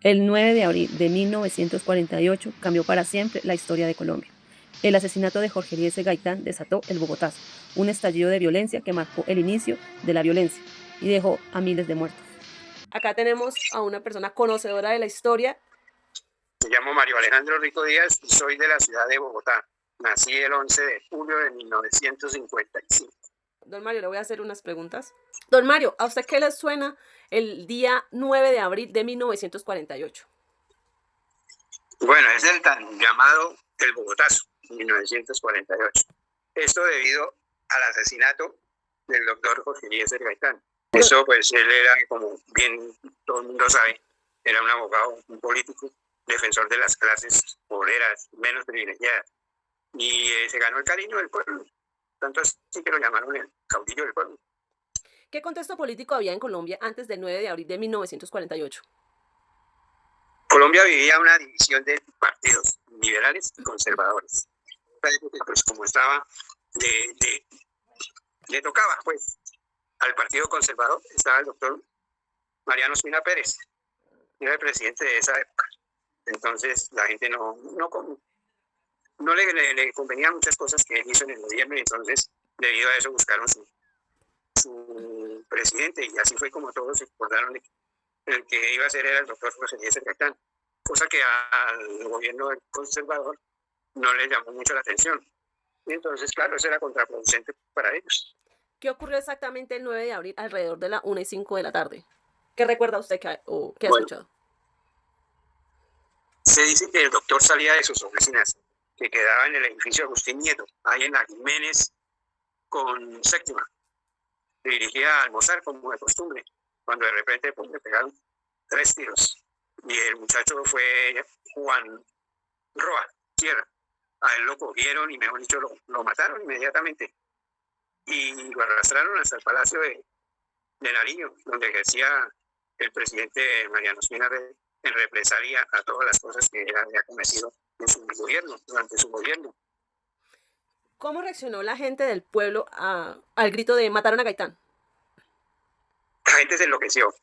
El 9 de abril de 1948 cambió para siempre la historia de Colombia. El asesinato de Jorge Eliezer Gaitán desató el Bogotazo, un estallido de violencia que marcó el inicio de la violencia y dejó a miles de muertos. Acá tenemos a una persona conocedora de la historia. Me llamo Mario Alejandro Rico Díaz y soy de la ciudad de Bogotá. Nací el 11 de julio de 1955. Don Mario, le voy a hacer unas preguntas. Don Mario, ¿a usted qué le suena el día 9 de abril de 1948? Bueno, es el tan llamado el Bogotazo, 1948. Esto debido al asesinato del doctor Jorge Eliezer Gaitán. Eso pues él era, como bien todo el mundo sabe, era un abogado, un político, defensor de las clases obreras menos privilegiadas. Y se ganó el cariño del pueblo. Tanto así que lo llamaron el caudillo del pueblo. ¿Qué contexto político había en Colombia antes del 9 de abril de 1948? Colombia vivía una división de partidos, liberales y conservadores. Pues como estaba, le tocaba pues al partido conservador, estaba el doctor Mariano Ospina Pérez, era el presidente de esa época. Entonces la gente no le convenían muchas cosas que él hizo en el gobierno, y entonces debido a eso buscaron su presidente, y así fue como todos se acordaron de que el que iba a ser era el doctor José Eliezer Gaitán, cosa que al gobierno conservador no le llamó mucho la atención. Y entonces, claro, eso era contraproducente para ellos. ¿Qué ocurrió exactamente el 9 de abril alrededor de la 1:05 de la tarde? ¿Qué recuerda usted que ha escuchado? Se dice que el doctor salía de sus oficinas, que quedaba en el edificio Agustín Nieto, ahí en la Jiménez con Séptima. Se dirigía a almorzar como de costumbre, cuando de repente pues, le pegaron 3 tiros. Y el muchacho fue Juan Roa Sierra. A él lo cogieron y, mejor dicho, lo mataron inmediatamente. Y lo arrastraron hasta el Palacio de Nariño, donde ejercía el presidente Mariano Ospina en represalia a todas las cosas que él había cometido en su gobierno, durante su gobierno. ¿Cómo reaccionó la gente del pueblo al grito de mataron a Gaitán? La gente se enloqueció.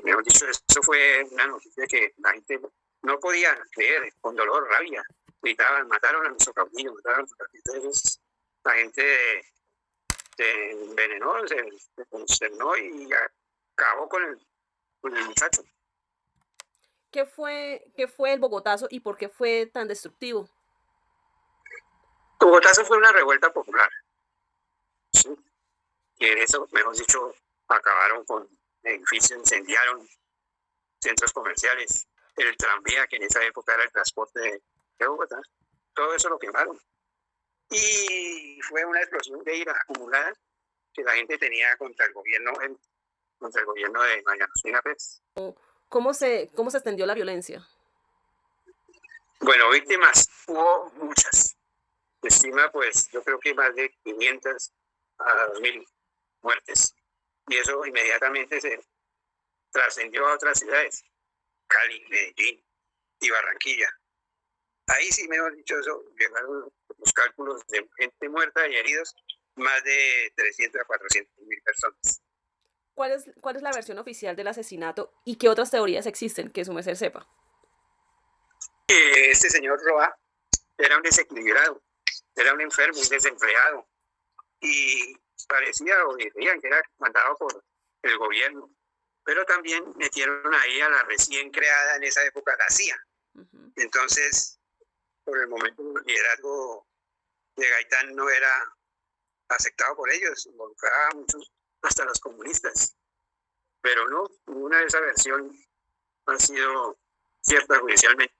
Mejor dicho, eso fue una noticia que la gente no podía creer, con dolor, rabia. Gritaban, mataron a nuestro caudillo, mataron a nuestro caudillo. Entonces, la gente se envenenó, se consternó y acabó con el muchacho. ¿Qué fue el Bogotazo y por qué fue tan destructivo? El Bogotazo fue una revuelta popular. ¿Sí? Y en eso, mejor dicho, acabaron con edificios, incendiaron centros comerciales, el tranvía, que en esa época era el transporte de Bogotá, todo eso lo quemaron. Y fue una explosión de ira acumulada que la gente tenía contra el gobierno de Mariano Ospina Pérez. ¿Cómo se extendió la violencia? Bueno, víctimas hubo muchas. Se estima, pues, yo creo que más de 500 a 2.000 muertes. Y eso inmediatamente se trascendió a otras ciudades, Cali, Medellín y Barranquilla. Ahí sí, mejor dicho, eso, llegaron los cálculos de gente muerta y heridos, más de 300 a 400.000 personas. ¿Cuál es la versión oficial del asesinato y qué otras teorías existen que su merced sepa? Este señor Roa era un desequilibrado, era un enfermo, un desempleado, y parecía o decían que era mandado por el gobierno, pero también metieron ahí a la recién creada en esa época la CIA. Entonces, por el momento, el liderazgo de Gaitán no era aceptado por ellos, involucraba a muchos, hasta los comunistas. Pero no, ninguna de esa versión ha sido cierta judicialmente.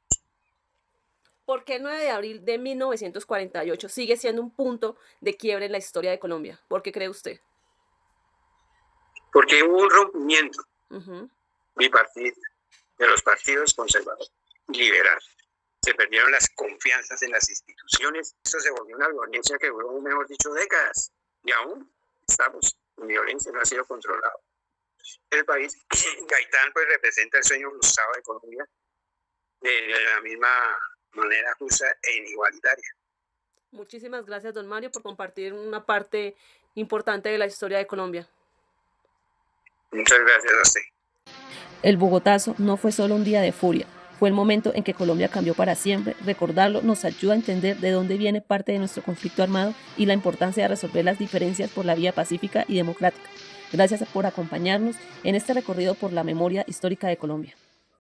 ¿Por qué el 9 de abril de 1948 sigue siendo un punto de quiebre en la historia de Colombia? ¿Por qué cree usted? Porque hubo un rompimiento bipartidista de los partidos conservadores y liberales. Se perdieron las confianzas en las instituciones. Eso se volvió una violencia que duró, mejor dicho, décadas. Y aún estamos en violencia, no ha sido controlado. El país, Gaitán, pues representa el sueño frustrado de Colombia de la misma manera justa e igualitaria. Muchísimas gracias, don Mario, por compartir una parte importante de la historia de Colombia. Muchas gracias a usted. El Bogotazo no fue solo un día de furia, fue el momento en que Colombia cambió para siempre. Recordarlo nos ayuda a entender de dónde viene parte de nuestro conflicto armado y la importancia de resolver las diferencias por la vía pacífica y democrática. Gracias por acompañarnos en este recorrido por la memoria histórica de Colombia.